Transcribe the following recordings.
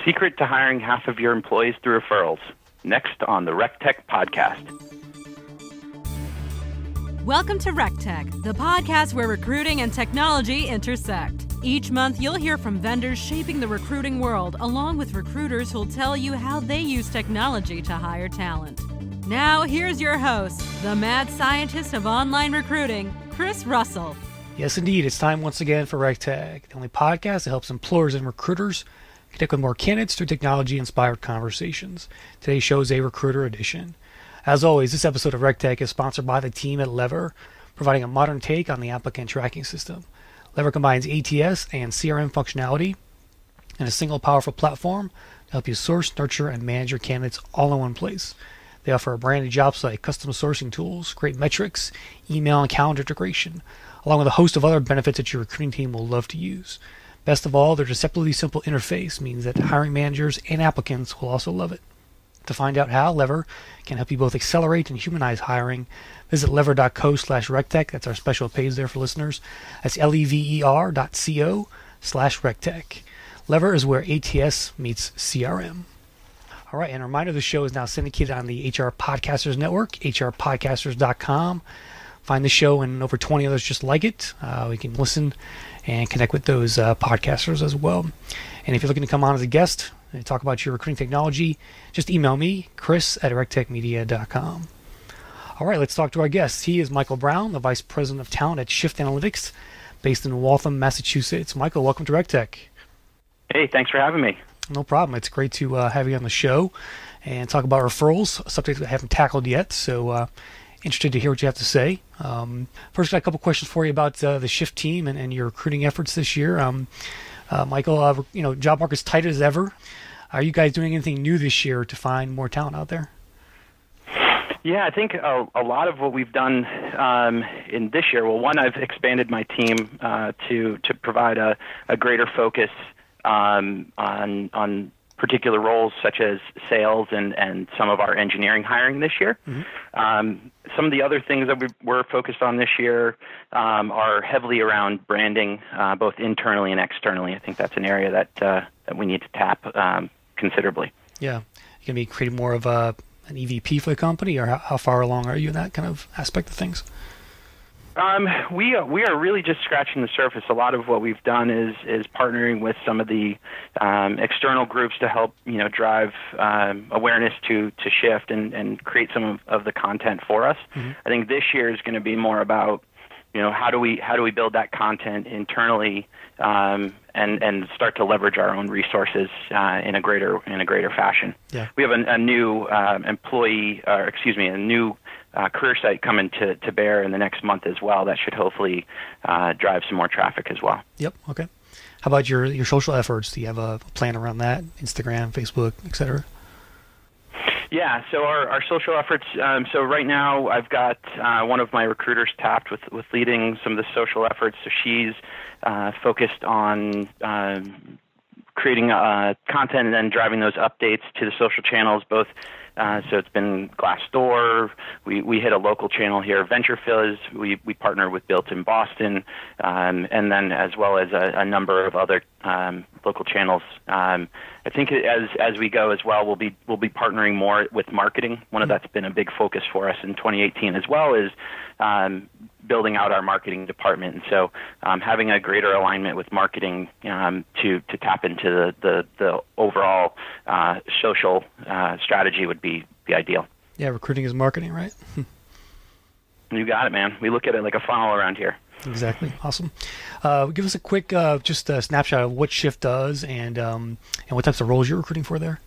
secret to hiring half of your employees through referrals. Next on the RecTech podcast. Welcome to RecTech, the podcast where recruiting and technology intersect. Each month, you'll hear from vendors shaping the recruiting world, along with recruiters who'll tell you how they use technology to hire talent. Now, here's your host, the mad scientist of online recruiting, Chris Russell. Yes, indeed. It's time once again for RecTech, the only podcast that helps employers and recruiters connect with more candidates through technology-inspired conversations. Today's show is a recruiter edition. As always, this episode of RecTech is sponsored by the team at Lever, providing a modern take on the applicant tracking system. Lever combines ATS and CRM functionality in a single powerful platform to help you source, nurture, and manage your candidates all in one place. They offer a brand new job site, custom sourcing tools, great metrics, email and calendar integration, along with a host of other benefits that your recruiting team will love to use. Best of all, their deceptively simple interface means that hiring managers and applicants will also love it. To find out how, Lever can help you both accelerate and humanize hiring, visit lever.co/RecTech. That's our special page there for listeners. That's lever.co/RecTech. Lever is where ATS meets CRM. All right, and a reminder, the show is now syndicated on the HR Podcasters Network, hrpodcasters.com. Find the show and over 20 others just like it. We can listen and connect with those podcasters as well. And if you're looking to come on as a guest and talk about your recruiting technology, just email me, chris@rectechmedia.com. All right, let's talk to our guest. He is Michael Brown, the Vice President of Talent at Shift Analytics, based in Waltham, Massachusetts. Michael, welcome to RecTech. Hey, thanks for having me. No problem. It's great to have you on the show and talk about referrals, a subject that I haven't tackled yet. So interested to hear what you have to say. First, got a couple questions for you about the Shift team and your recruiting efforts this year. Michael, job market's tight as ever. Are you guys doing anything new this year to find more talent out there? Yeah, I think a lot of what we've done in this year, well, one, I've expanded my team to provide a greater focus on particular roles such as sales and some of our engineering hiring this year. Mm-hmm. Some of the other things that we're focused on this year are heavily around branding, both internally and externally. I think that's an area that we need to tap considerably. Yeah. You can be creating more of an EVP for the company, or how far along are you in that kind of aspect of things? We are really just scratching the surface. A lot of what we've done is partnering with some of the external groups to help drive awareness to Shift and create some of the content for us. Mm-hmm. I think this year is going to be more about how do we build that content internally and start to leverage our own resources in a greater fashion. Yeah. We have a new a new career site coming to bear in the next month as well. That should hopefully drive some more traffic as well. Yep. Okay. How about your social efforts? Do you have a plan around that? Instagram, Facebook, etc. Yeah, so our social efforts, so right now I've got one of my recruiters tapped with leading some of the social efforts. So she's focused on creating content and then driving those updates to the social channels, both so it's been Glassdoor. We hit a local channel here, VentureFizz. We partner with Built in Boston, and then as well as a number of other local channels. I think as we go as well, we'll be partnering more with marketing. One of that's been a big focus for us in 2018 as well is building out our marketing department. And so having a greater alignment with marketing to tap into the overall social strategy would be ideal. Yeah, recruiting is marketing, right? You got it, man. We look at it like a funnel around here. Exactly. Awesome. Give us a quick just a snapshot of what Shift does and what types of roles you're recruiting for there.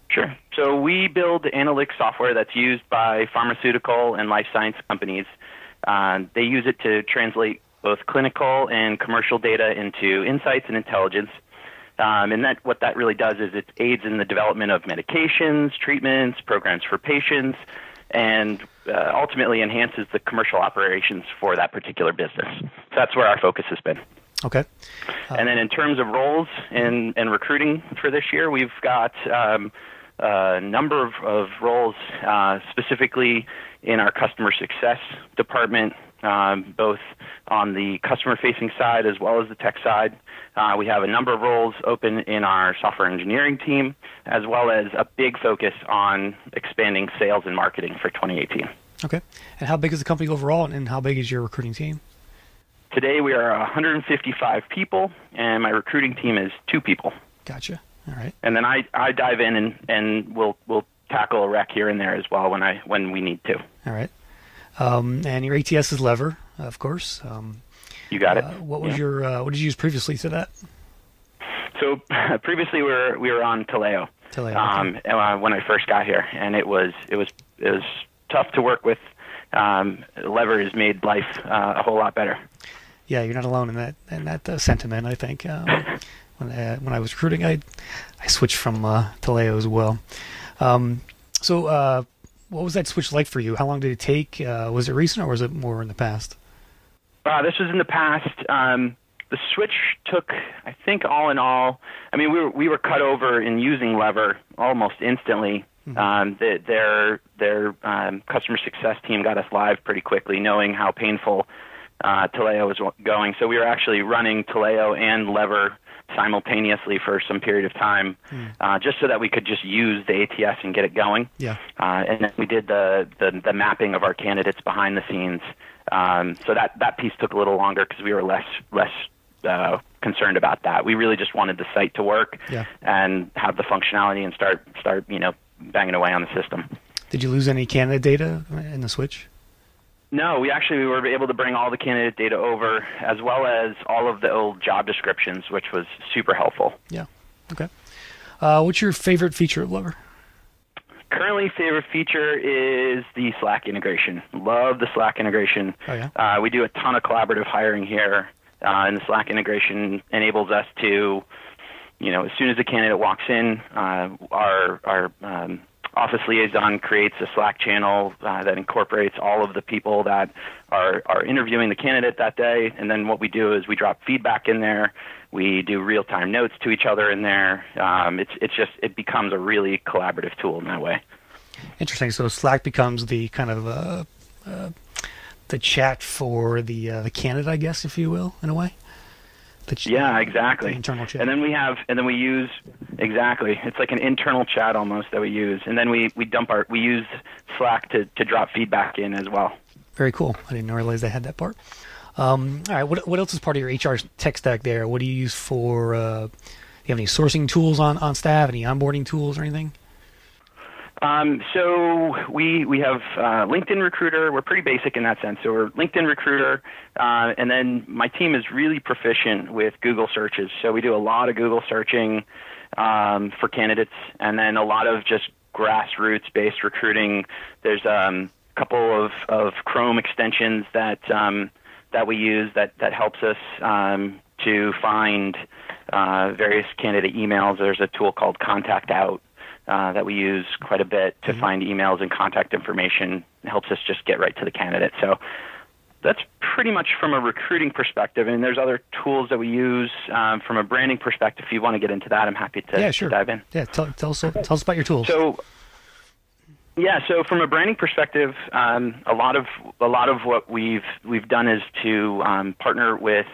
Sure. So we build analytics software that's used by pharmaceutical and life science companies. They use it to translate both clinical and commercial data into insights and intelligence. And what that really does is it aids in the development of medications, treatments, programs for patients, and ultimately enhances the commercial operations for that particular business. So that's where our focus has been. Okay. And then in terms of roles and recruiting for this year, we've got a number of roles specifically in our customer success department, both on the customer-facing side as well as the tech side. We have a number of roles open in our software engineering team, as well as a big focus on expanding sales and marketing for 2018. Okay. And how big is the company overall, and how big is your recruiting team? Today we are 155 people, and my recruiting team is 2 people. Gotcha. All right. And then I dive in and we'll tackle a rec here and there as well when we need to. All right. And your ATS is Lever, of course. You got it. What was your what did you use previously to that? So previously we were on Taleo. Okay. When I first got here, and it was tough to work with. Lever has made life a whole lot better. Yeah, you're not alone in that sentiment. I think when I was recruiting, I switched from Taleo as well. So what was that switch like for you? How long did it take? Was it recent, or was it more in the past? This was in the past. The switch took, I think, all in all. I mean, we were cut over in using Lever almost instantly. Mm-hmm. Their customer success team got us live pretty quickly, knowing how painful Taleo was going. So we were actually running Taleo and Lever simultaneously for some period of time, just so that we could just use the ATS and get it going. Yeah. And then we did the mapping of our candidates behind the scenes. So that piece took a little longer because we were less concerned about that. We really just wanted the site to work and have the functionality and start banging away on the system. Did you lose any candidate data in the switch? No, we were able to bring all the candidate data over, as well as all of the old job descriptions, which was super helpful. Yeah. Okay. What's your favorite feature of Lever? Currently, favorite feature is the Slack integration. Love the Slack integration. Oh, yeah? We do a ton of collaborative hiring here, and the Slack integration enables us to, as soon as a candidate walks in, our office liaison creates a Slack channel that incorporates all of the people that are interviewing the candidate that day. And then what we do is we drop feedback in there. We do real-time notes to each other in there. It becomes a really collaborative tool in that way. Interesting. So Slack becomes the kind of the chat for the candidate, I guess, if you will, in a way. Yeah, exactly. The internal chat. And then we use exactly. It's like an internal chat almost that we use, and then we use Slack to drop feedback in as well. Very cool. I didn't realize they had that part. All right. What else is part of your HR tech stack there? What do you use for? Do you have any sourcing tools on staff? Any onboarding tools or anything? So we have LinkedIn Recruiter. We're pretty basic in that sense. So we're LinkedIn Recruiter, and then my team is really proficient with Google searches. So we do a lot of Google searching for candidates, and then a lot of just grassroots-based recruiting. There's a couple of Chrome extensions that we use that helps us to find various candidate emails. There's a tool called Contact Out that we use quite a bit to find emails and contact information. It helps us just get right to the candidate. So that's pretty much from a recruiting perspective. And there's other tools that we use from a branding perspective. If you want to get into that, I'm happy to dive in. Yeah, tell us about your tools. So from a branding perspective, a lot of what we've done is to partner with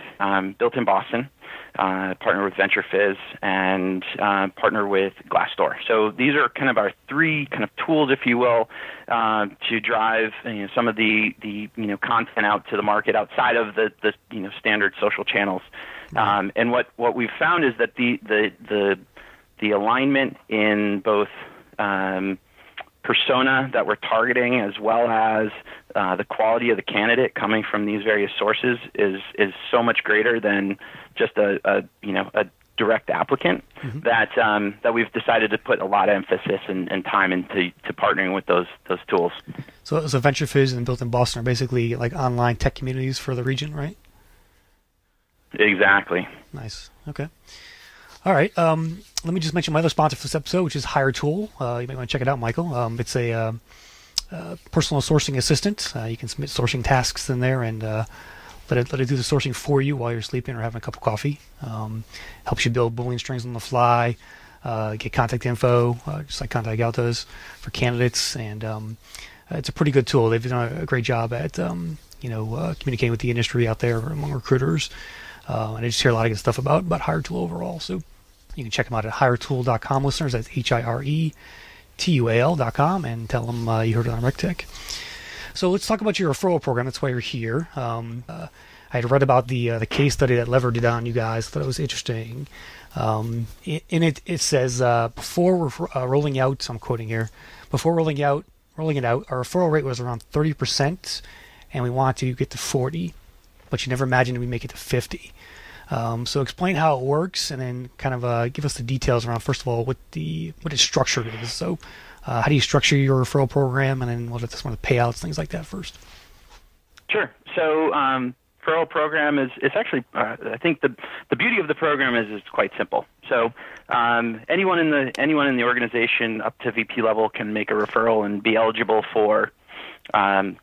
Built in Boston, partner with Venture Fizz, and partner with Glassdoor. So these are kind of our 3 kind of tools, if you will, to drive some of the content out to the market outside of the standard social channels. And what we've found is that the alignment in both persona that we're targeting, as well as the quality of the candidate coming from these various sources, is so much greater than just a direct applicant that we've decided to put a lot of emphasis and time into partnering with those tools. So Venture Fizz and Built in Boston are basically like online tech communities for the region, right? Exactly. Nice. Okay. All right. Let me just mention my other sponsor for this episode, which is HireTool. You might want to check it out, Michael. It's a personal sourcing assistant. You can submit sourcing tasks in there and let it do the sourcing for you while you're sleeping or having a cup of coffee. Helps you build Boolean strings on the fly, get contact info, just like Contact Out does for candidates. And it's a pretty good tool. They've done a great job at communicating with the industry out there among recruiters. And I just hear a lot of good stuff about HireTool overall. So you can check them out at hiretool.com, listeners. That's HireTual.com, and tell them you heard it on RecTech. So let's talk about your referral program. That's why you're here. I had read about the case study that Lever did on you guys. I thought it was interesting. In it says before rolling out, so I'm quoting here, before rolling it out, our referral rate was around 30%, and we want to get to 40, but you never imagined we make it to 50. So explain how it works, and then kind of give us the details around, first of all, what its structure is. So how do you structure your referral program, and then what are some of the payouts, things like that first? Sure. So referral program is actually I think the beauty of the program is it's quite simple. So anyone in the organization up to VP level can make a referral and be eligible for the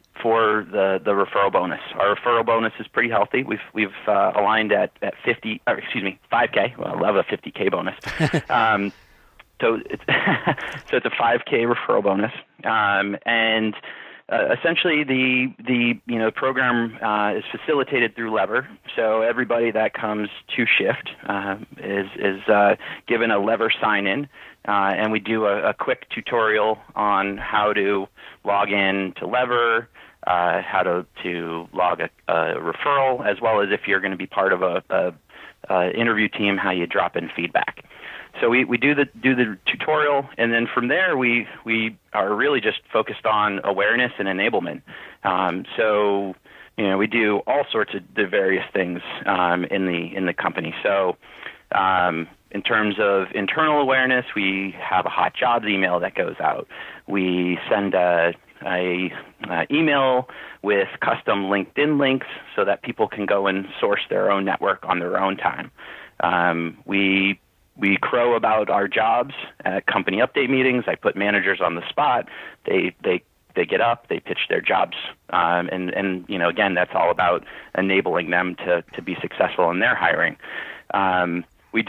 referral bonus. Our referral bonus is pretty healthy. We've aligned at 5K. Well, I love a 50K bonus. So it's a 5K referral bonus, and essentially the program is facilitated through Lever. So everybody that comes to Shift is given a Lever sign-in, and we do a quick tutorial on how to log in to Lever, how to log a referral, as well as if you're going to be part of a interview team, how you drop in feedback. So we do the tutorial, and then from there we are really just focused on awareness and enablement. So we do all sorts of the various things in the company. So in terms of internal awareness, we have a hot jobs email that goes out. We send a email with custom LinkedIn links so that people can go and source their own network on their own time. We crow about our jobs at company update meetings. I put managers on the spot. They get up, they pitch their jobs, and again, that's all about enabling them to be successful in their hiring. We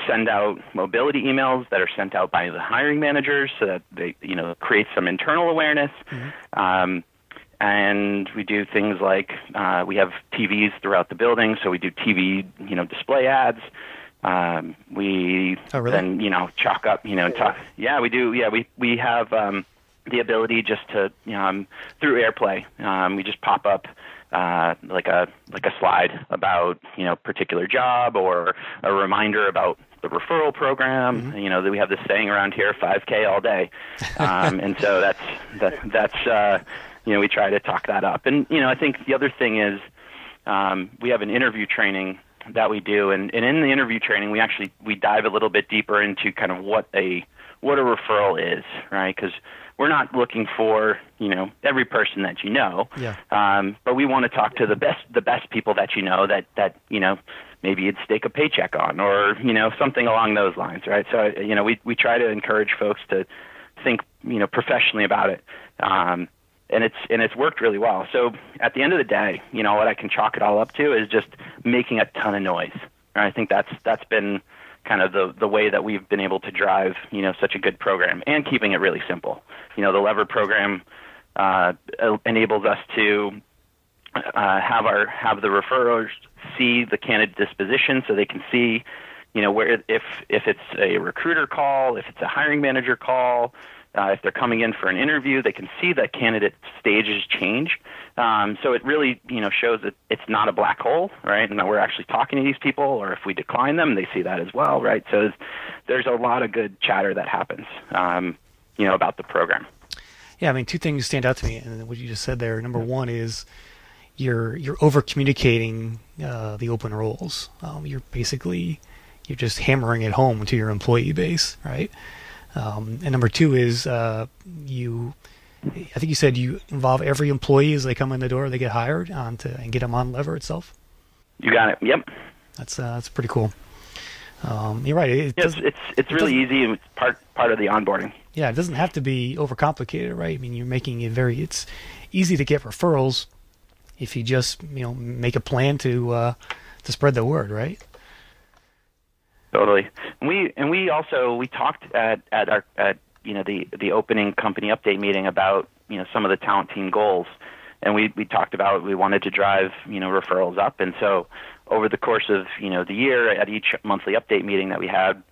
send out mobility emails that are sent out by the hiring managers so that they create some internal awareness. Mm-hmm. And we do things like we have TVs throughout the building, so we do TV display ads. We then chalk up talk. Yeah, we do. Yeah, we have the ability just to through AirPlay. We just pop up like a slide about particular job or a reminder about the referral program. Mm-hmm. That we have this saying around here, 5K all day, and so that's we try to talk that up. And I think the other thing is we have an interview training that we do, and in the interview training we dive a little bit deeper into kind of what a referral is, right? Because we're not looking for every person that yeah. But we want to talk to the best people that that maybe you'd stake a paycheck on, or something along those lines, right? So we try to encourage folks to think professionally about it. And it's worked really well. So at the end of the day, what I can chalk it all up to is just making a ton of noise. And I think that's been kind of the way that we've been able to drive such a good program, and keeping it really simple. The Lever program enables us to have the referrers see the candidate disposition, so they can see where if it's a recruiter call, if it's a hiring manager call. If they're coming in for an interview, they can see that candidate stages change. So it really, shows that it's not a black hole, right? And that we're actually talking to these people, or if we decline them, they see that as well, right? So there's a lot of good chatter that happens, about the program. Yeah, I mean, two things stand out to me, and what you just said there. Number one is you're over communicating the open roles. You're just hammering it home to your employee base, right? And number two is I think you said you involve every employee as they come in the door, they get hired and get them on Lever itself. You got it. Yep. That's pretty cool. You're right. It's really easy, and it's part of the onboarding. Yeah, it doesn't have to be overcomplicated, right? I mean, you're making it it's easy to get referrals if you just make a plan to spread the word, right? Totally. And we talked at the opening company update meeting about some of the talent team goals, and we talked about we wanted to drive, referrals up. And so over the course of, the year, at each monthly update meeting that we had,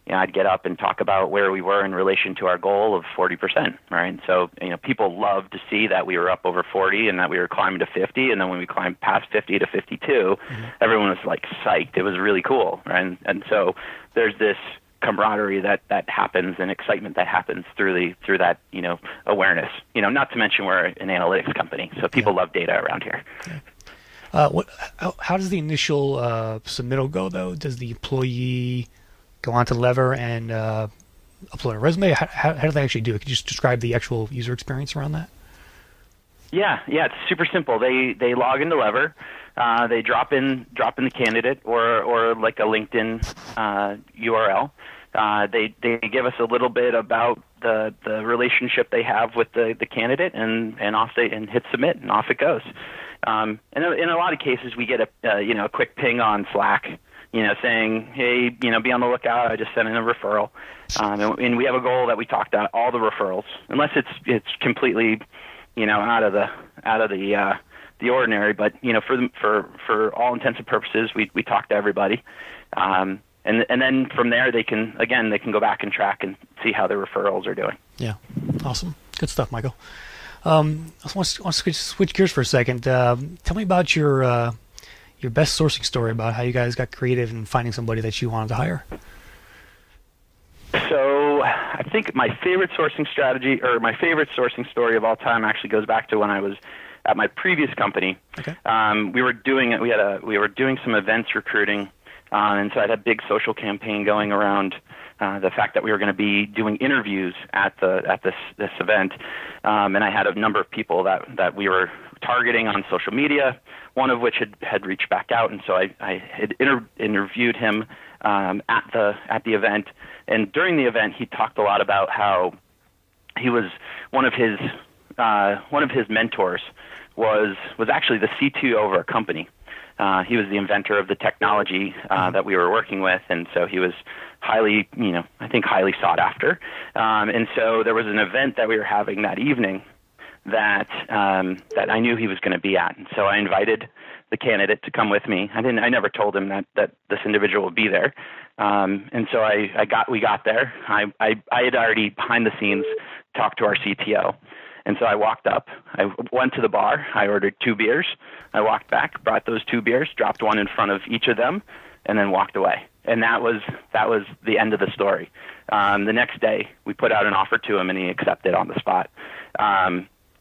I'd get up and talk about where we were in relation to our goal of 40%, right? And so, people loved to see that we were up over 40 and that we were climbing to 50. And then when we climbed past 50 to 52, everyone was like psyched. It was really cool, right? And so there's this camaraderie that happens and excitement that happens through that, awareness. Not to mention we're an analytics company, so people love data around here. How does the initial submittal go, though? Does the employee go onto Lever and upload a resume? How do they actually do it? Could you just describe the actual user experience around that? Yeah, it's super simple. They log into Lever, they drop in the candidate or like a LinkedIn URL. They give us a little bit about the relationship they have with the candidate, and off they and hit submit, and off it goes. And in a lot of cases, we get a quick ping on Slack, saying, hey, be on the lookout. I just sent in a referral, and we have a goal that we talked about all the referrals, unless it's completely, out of the ordinary. But for all intents and purposes, we talk to everybody, and then from there they can go back and track and see how their referrals are doing. Yeah, awesome, good stuff, Michael. I want to switch gears for a second. Tell me about your best sourcing story about how you guys got creative in finding somebody that you wanted to hire. So I think my favorite sourcing strategy, or my favorite sourcing story of all time, actually goes back to when I was at my previous company. Okay. We were doing some events recruiting, and so I had a big social campaign going around the fact that we were going to be doing interviews at this event, and I had a number of people that we were targeting on social media, one of which had reached back out, and so I had interviewed him at the event. And during the event, he talked a lot about how he was one of his mentors was actually the CTO of our company. He was the inventor of the technology that we were working with, and so he was highly sought after. And so there was an event that we were having that evening that I knew he was going to be at, and so I invited the candidate to come with me. I never told him that this individual would be there, and so we got there. I had already behind the scenes talked to our CTO, and so I walked up. I went to the bar. I ordered 2 beers. I walked back, brought those 2 beers, dropped one in front of each of them, and then walked away. And that was the end of the story. The next day, we put out an offer to him, and he accepted on the spot.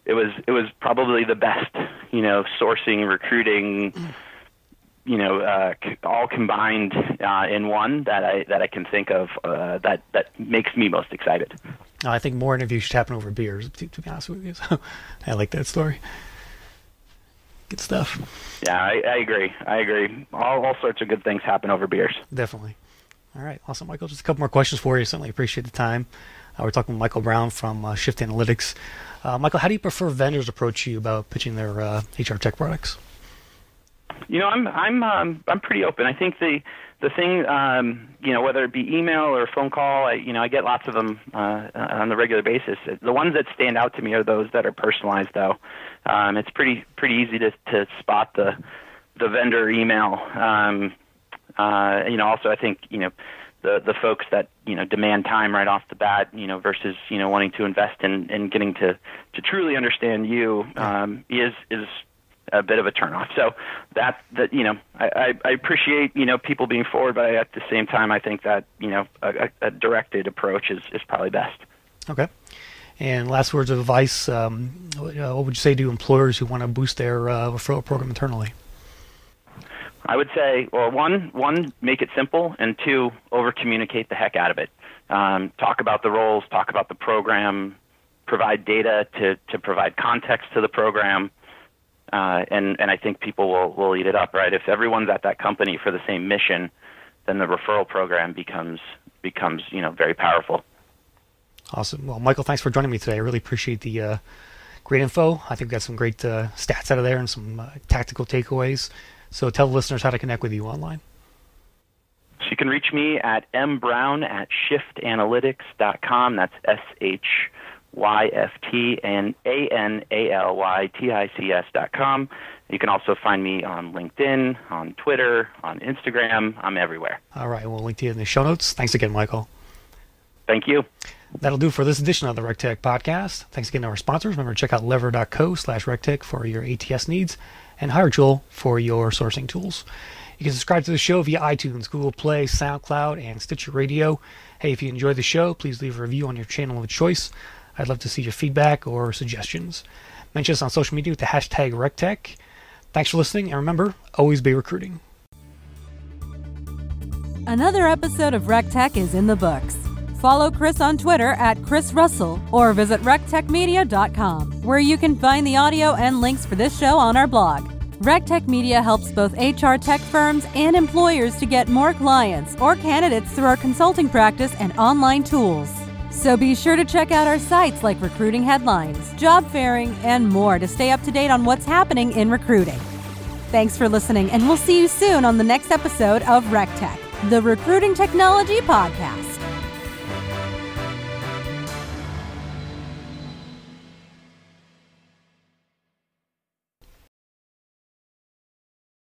It was probably the best, sourcing, recruiting, all combined in one that I can think of that makes me most excited. I think more interviews should happen over beers, to be honest with you. So I like that story. Good stuff. Yeah, I agree. All sorts of good things happen over beers. Definitely. All right. Awesome, Michael. Just a couple more questions for you. Certainly appreciate the time. We're talking with Michael Brown from Shift Analytics. Michael, how do you prefer vendors approach you about pitching their HR tech products? I'm pretty open. I think the thing, whether it be email or phone call, I get lots of them on a regular basis. The ones that stand out to me are those that are personalized, though. It's pretty easy to spot the vendor email. Also I think the folks that demand time right off the bat, versus wanting to invest in getting to truly understand you is a bit of a turnoff. So I appreciate people being forward, but at the same time I think that a directed approach is probably best. Okay. And last words of advice, what would you say to employers who want to boost their referral program internally? I would say, well, one, make it simple, and 2, over-communicate the heck out of it. Talk about the roles, talk about the program, provide data to provide context to the program, and I think people will eat it up, right? If everyone's at that company for the same mission, then the referral program becomes very powerful. Awesome. Well, Michael, thanks for joining me today. I really appreciate the great info. I think we got some great stats out of there and some tactical takeaways. So tell the listeners how to connect with you online. So you can reach me at mbrown@shiftanalytics.com. That's YFTANALYTICS.com. You can also find me on LinkedIn, on Twitter, on Instagram. I'm everywhere. All right, we'll link to you in the show notes. Thanks again, Michael. Thank you. That'll do for this edition of the RecTech Podcast. Thanks again to our sponsors. Remember to check out lever.co/RecTech for your ATS needs and HireTool for your sourcing tools. You can subscribe to the show via iTunes, Google Play, SoundCloud, and Stitcher Radio. Hey, if you enjoyed the show, please leave a review on your channel of choice. I'd love to see your feedback or suggestions. Mention us on social media with the hashtag RecTech. Thanks for listening, and remember, always be recruiting. Another episode of RecTech is in the books. Follow Chris on Twitter at Chris Russell or visit rectechmedia.com, where you can find the audio and links for this show on our blog. RecTech Media helps both HR tech firms and employers to get more clients or candidates through our consulting practice and online tools. So be sure to check out our sites like recruiting headlines, job fairing, and more to stay up to date on what's happening in recruiting. Thanks for listening, and we'll see you soon on the next episode of RecTech, the Recruiting Technology Podcast.